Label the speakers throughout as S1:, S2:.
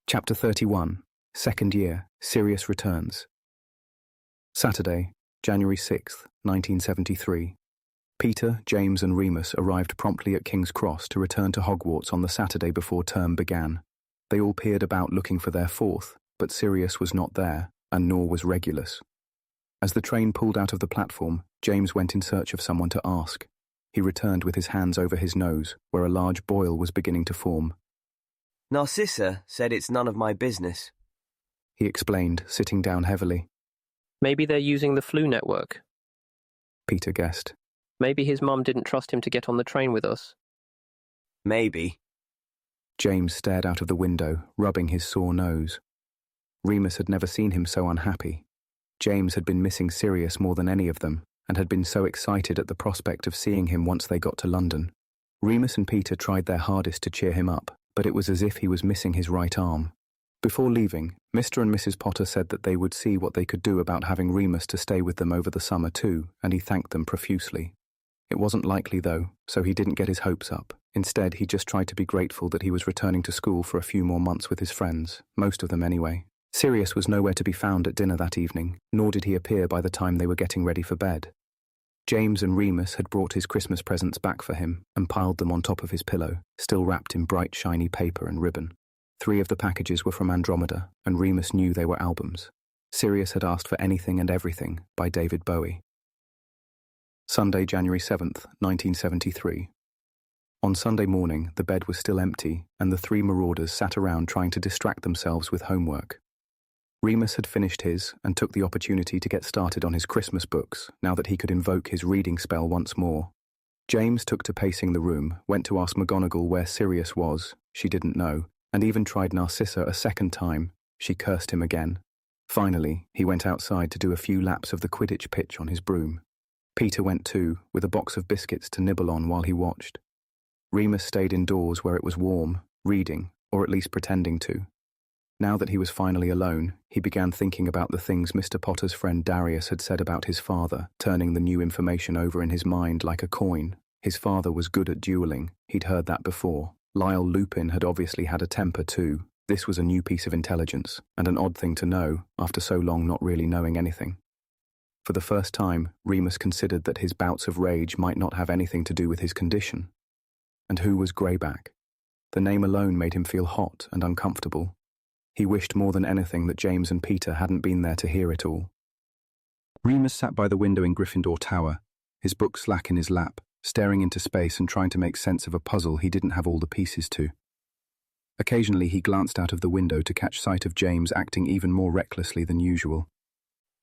S1: Chapter 31. Second Year. Sirius returns. Saturday, January 6th, 1973. Peter, James and Remus arrived promptly at King's Cross to return to Hogwarts on the Saturday before term began. They all peered about looking for their fourth, but Sirius was not there, and nor was Regulus. As the train pulled out of the platform, James went in search of someone to ask. He returned with his hands over his nose, where a large boil was beginning to form.
S2: Narcissa said it's none of my business,
S1: he explained, sitting down heavily.
S3: Maybe they're using the flu network.
S1: Peter guessed.
S3: Maybe his mum didn't trust him to get on the train with us.
S2: Maybe.
S1: James stared out of the window, rubbing his sore nose. Remus had never seen him so unhappy. James had been missing Sirius more than any of them, and had been so excited at the prospect of seeing him once they got to London. Remus and Peter tried their hardest to cheer him up, but it was as if he was missing his right arm. Before leaving, Mr. and Mrs. Potter said that they would see what they could do about having Remus to stay with them over the summer too, and he thanked them profusely. It wasn't likely though, so he didn't get his hopes up. Instead, he just tried to be grateful that he was returning to school for a few more months with his friends, most of them anyway. Sirius was nowhere to be found at dinner that evening, nor did he appear by the time they were getting ready for bed. James and Remus had brought his Christmas presents back for him and piled them on top of his pillow, still wrapped in bright, shiny paper and ribbon. 3 of the packages were from Andromeda, and Remus knew they were albums. Sirius had asked for Anything and Everything by David Bowie. Sunday, January 7th, 1973. On Sunday morning, the bed was still empty, and the 3 Marauders sat around trying to distract themselves with homework. Remus had finished his and took the opportunity to get started on his Christmas books, now that he could invoke his reading spell once more. James took to pacing the room, went to ask McGonagall where Sirius was, she didn't know, and even tried Narcissa a second time, she cursed him again. Finally, he went outside to do a few laps of the Quidditch pitch on his broom. Peter went too, with a box of biscuits to nibble on while he watched. Remus stayed indoors where it was warm, reading, or at least pretending to. Now that he was finally alone, he began thinking about the things Mr. Potter's friend Darius had said about his father, turning the new information over in his mind like a coin. His father was good at dueling, he'd heard that before. Lyle Lupin had obviously had a temper too. This was a new piece of intelligence, and an odd thing to know, after so long not really knowing anything. For the first time, Remus considered that his bouts of rage might not have anything to do with his condition. And who was Greyback? The name alone made him feel hot and uncomfortable. He wished more than anything that James and Peter hadn't been there to hear it all. Remus sat by the window in Gryffindor Tower, his book slack in his lap, staring into space and trying to make sense of a puzzle he didn't have all the pieces to. Occasionally he glanced out of the window to catch sight of James acting even more recklessly than usual.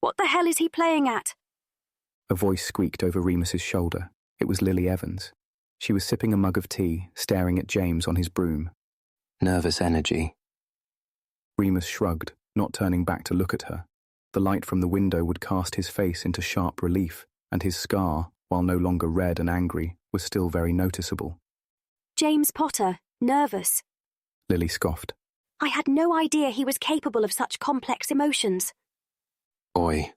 S4: What the hell is he playing at?
S1: A voice squeaked over Remus's shoulder. It was Lily Evans. She was sipping a mug of tea, staring at James on his broom.
S5: Nervous energy.
S1: Remus shrugged, not turning back to look at her. The light from the window would cast his face into sharp relief, and his scar, while no longer red and angry, was still very noticeable.
S4: James Potter, nervous.
S1: Lily scoffed.
S4: I had no idea he was capable of such complex emotions.
S5: Oi.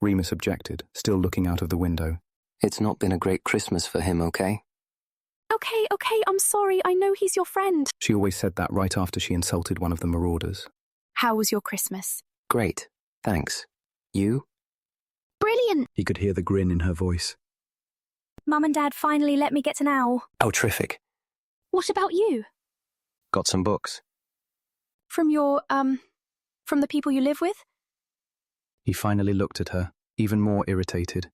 S1: Remus objected, still looking out of the window.
S5: It's not been a great Christmas for him, okay?
S4: Okay, I'm sorry, I know he's your friend.
S1: She always said that right after she insulted one of the Marauders.
S4: How was your Christmas?
S5: Great, thanks. You?
S4: Brilliant!
S1: He could hear the grin in her voice.
S4: Mum and Dad finally let me get an owl.
S5: Oh, terrific.
S4: What about you?
S5: Got some books.
S4: From from the people you live with?
S1: He finally looked at her, even more irritated.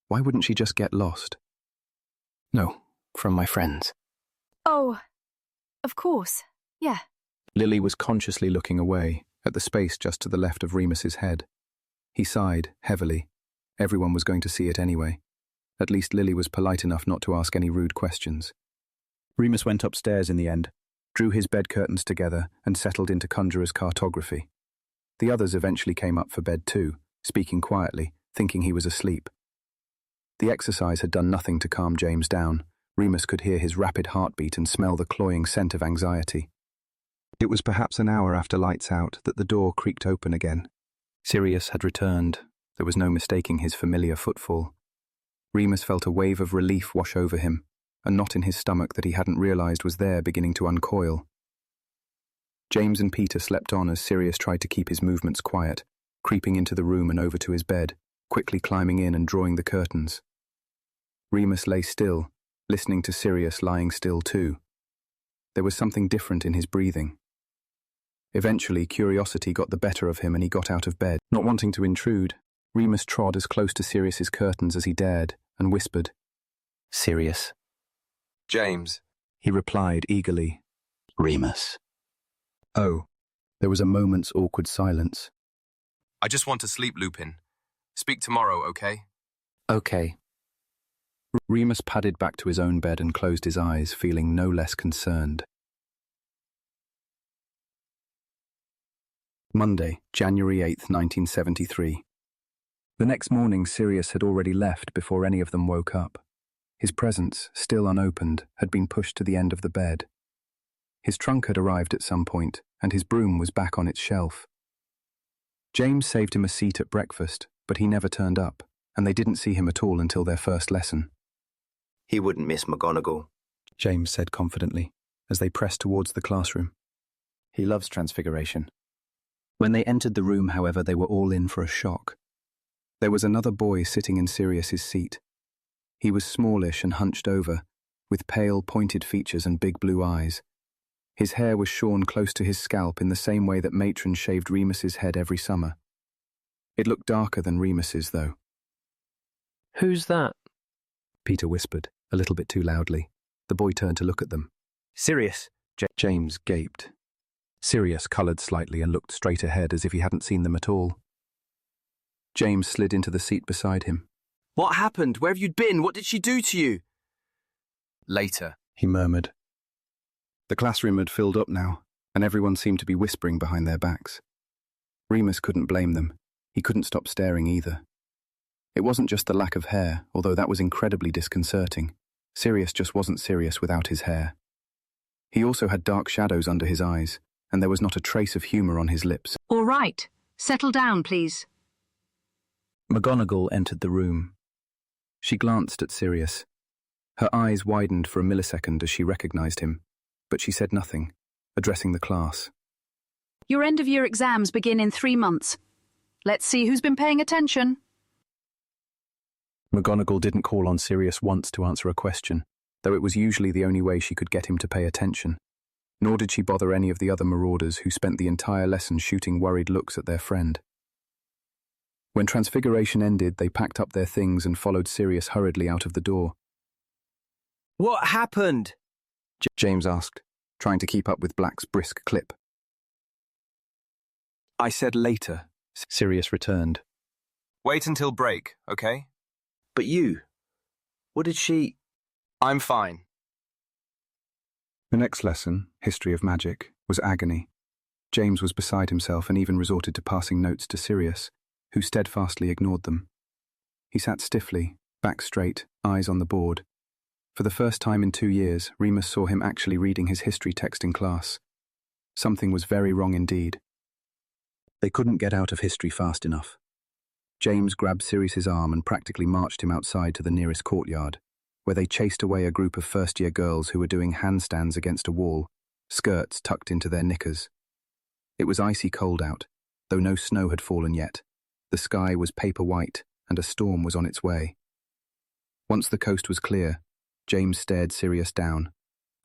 S1: Why wouldn't she just get lost?
S5: No, from my friends.
S4: Oh, of course, yeah.
S1: Lily was consciously looking away, at the space just to the left of Remus's head. He sighed, heavily. Everyone was going to see it anyway. At least Lily was polite enough not to ask any rude questions. Remus went upstairs in the end, drew his bed curtains together and settled into Conjurer's cartography. The others eventually came up for bed too, speaking quietly, thinking he was asleep. The exercise had done nothing to calm James down. Remus could hear his rapid heartbeat and smell the cloying scent of anxiety. It was perhaps an hour after lights out that the door creaked open again. Sirius had returned. There was no mistaking his familiar footfall. Remus felt a wave of relief wash over him, a knot in his stomach that he hadn't realized was there beginning to uncoil. James and Peter slept on as Sirius tried to keep his movements quiet, creeping into the room and over to his bed, quickly climbing in and drawing the curtains. Remus lay still, listening to Sirius lying still too. There was something different in his breathing. Eventually, curiosity got the better of him and he got out of bed. Not wanting to intrude, Remus trod as close to Sirius's curtains as he dared and whispered,
S5: Sirius.
S6: James.
S1: He replied eagerly,
S5: Remus.
S1: Oh. There was a moment's awkward silence.
S6: I just want to sleep, Lupin. Speak tomorrow, okay?
S5: Okay.
S1: Remus padded back to his own bed and closed his eyes, feeling no less concerned. Monday, January 8th, 1973. The next morning, Sirius had already left before any of them woke up. His presents, still unopened, had been pushed to the end of the bed. His trunk had arrived at some point, and his broom was back on its shelf. James saved him a seat at breakfast, but he never turned up, and they didn't see him at all until their first lesson.
S7: He wouldn't miss McGonagall,
S1: James said confidently, as they pressed towards the classroom.
S5: He loves Transfiguration.
S1: When they entered the room, however, they were all in for a shock. There was another boy sitting in Sirius's seat. He was smallish and hunched over, with pale, pointed features and big blue eyes. His hair was shorn close to his scalp in the same way that Matron shaved Remus's head every summer. It looked darker than Remus's, though.
S3: Who's that?
S1: Peter whispered, a little bit too loudly. The boy turned to look at them.
S2: Sirius.
S1: James gaped. Sirius coloured slightly and looked straight ahead as if he hadn't seen them at all. James slid into the seat beside him.
S2: What happened? Where have you been? What did she do to you?
S6: Later.
S1: He murmured. The classroom had filled up now, and everyone seemed to be whispering behind their backs. Remus couldn't blame them. He couldn't stop staring either. It wasn't just the lack of hair, although that was incredibly disconcerting. Sirius just wasn't Sirius without his hair. He also had dark shadows under his eyes, and there was not a trace of humour on his lips.
S8: All right. Settle down, please.
S1: McGonagall entered the room. She glanced at Sirius. Her eyes widened for a millisecond as she recognised him, but she said nothing, addressing the class.
S8: Your end-of-year exams begin in 3 months. Let's see who's been paying attention.
S1: McGonagall didn't call on Sirius once to answer a question, though it was usually the only way she could get him to pay attention. Nor did she bother any of the other Marauders who spent the entire lesson shooting worried looks at their friend. When Transfiguration ended, they packed up their things and followed Sirius hurriedly out of the door.
S2: What happened?
S1: James asked, trying to keep up with Black's brisk clip. I said later, Sirius returned.
S6: Wait until break, okay?
S2: But you. What did she...
S6: I'm fine.
S1: The next lesson, History of Magic, was agony. James was beside himself and even resorted to passing notes to Sirius, who steadfastly ignored them. He sat stiffly, back straight, eyes on the board. For the first time in 2 years, Remus saw him actually reading his history text in class. Something was very wrong indeed. They couldn't get out of history fast enough. James grabbed Sirius's arm and practically marched him outside to the nearest courtyard, where they chased away a group of first-year girls who were doing handstands against a wall, skirts tucked into their knickers. It was icy cold out, though no snow had fallen yet. The sky was paper white, and a storm was on its way. Once the coast was clear, James stared Sirius down,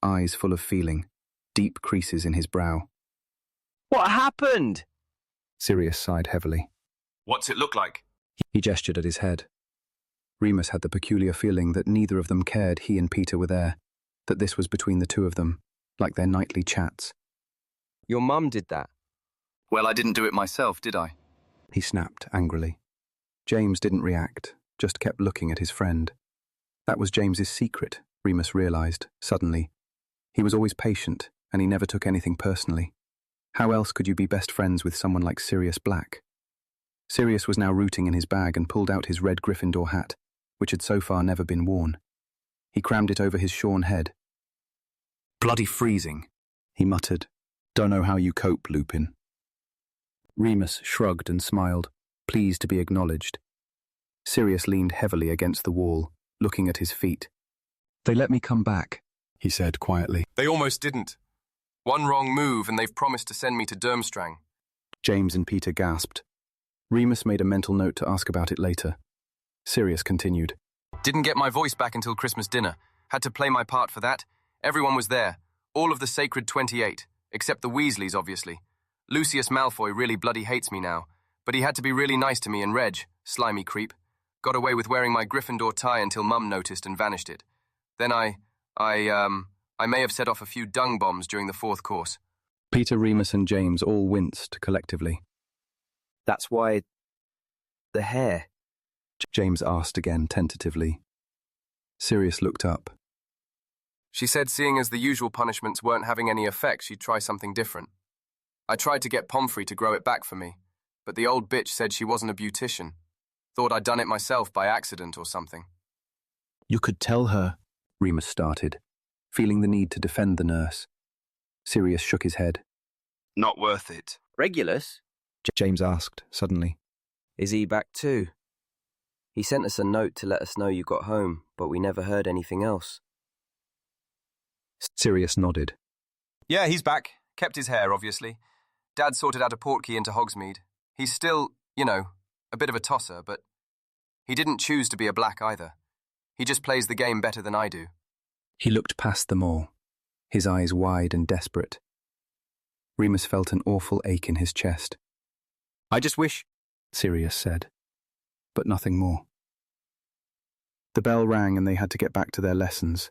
S1: eyes full of feeling, deep creases in his brow.
S2: What happened?
S1: Sirius sighed heavily.
S6: What's it look like?
S1: He gestured at his head. Remus had the peculiar feeling that neither of them cared he and Peter were there, that this was between the two of them, like their nightly chats.
S2: Your mum did that.
S6: Well, I didn't do it myself, did I?
S1: He snapped angrily. James didn't react, just kept looking at his friend. That was James's secret, Remus realised, suddenly. He was always patient, and he never took anything personally. How else could you be best friends with someone like Sirius Black? Sirius was now rooting in his bag and pulled out his red Gryffindor hat, which had so far never been worn. He crammed it over his shorn head.
S6: Bloody freezing,
S1: he muttered. Don't know how you cope, Lupin. Remus shrugged and smiled, pleased to be acknowledged. Sirius leaned heavily against the wall, looking at his feet. They let me come back, he said quietly.
S6: They almost didn't. One wrong move and they've promised to send me to Durmstrang.
S1: James and Peter gasped. Remus made a mental note to ask about it later. Sirius continued.
S6: Didn't get my voice back until Christmas dinner. Had to play my part for that. Everyone was there. All of the sacred 28. Except the Weasleys, obviously. Lucius Malfoy really bloody hates me now. But he had to be really nice to me and Reg, slimy creep. Got away with wearing my Gryffindor tie until Mum noticed and vanished it. Then I may have set off a few dung bombs during the 4th course.
S1: Peter, Remus and James all winced collectively.
S2: That's why... the hair.
S1: James asked again tentatively. Sirius looked up.
S6: She said seeing as the usual punishments weren't having any effect, she'd try something different. I tried to get Pomfrey to grow it back for me, but the old bitch said she wasn't a beautician. Thought I'd done it myself by accident or something.
S1: You could tell her, Remus started, feeling the need to defend the nurse. Sirius shook his head.
S7: Not worth it.
S2: Regulus?
S1: James asked, suddenly.
S2: Is he back too? He sent us a note to let us know you got home, but we never heard anything else.
S1: Sirius nodded.
S6: Yeah, he's back. Kept his hair, obviously. Dad sorted out a portkey into Hogsmeade. He's still, a bit of a tosser, but he didn't choose to be a black either. He just plays the game better than I do.
S1: He looked past them all, his eyes wide and desperate. Remus felt an awful ache in his chest.
S5: I just wish,
S1: Sirius said, but nothing more. The bell rang and they had to get back to their lessons.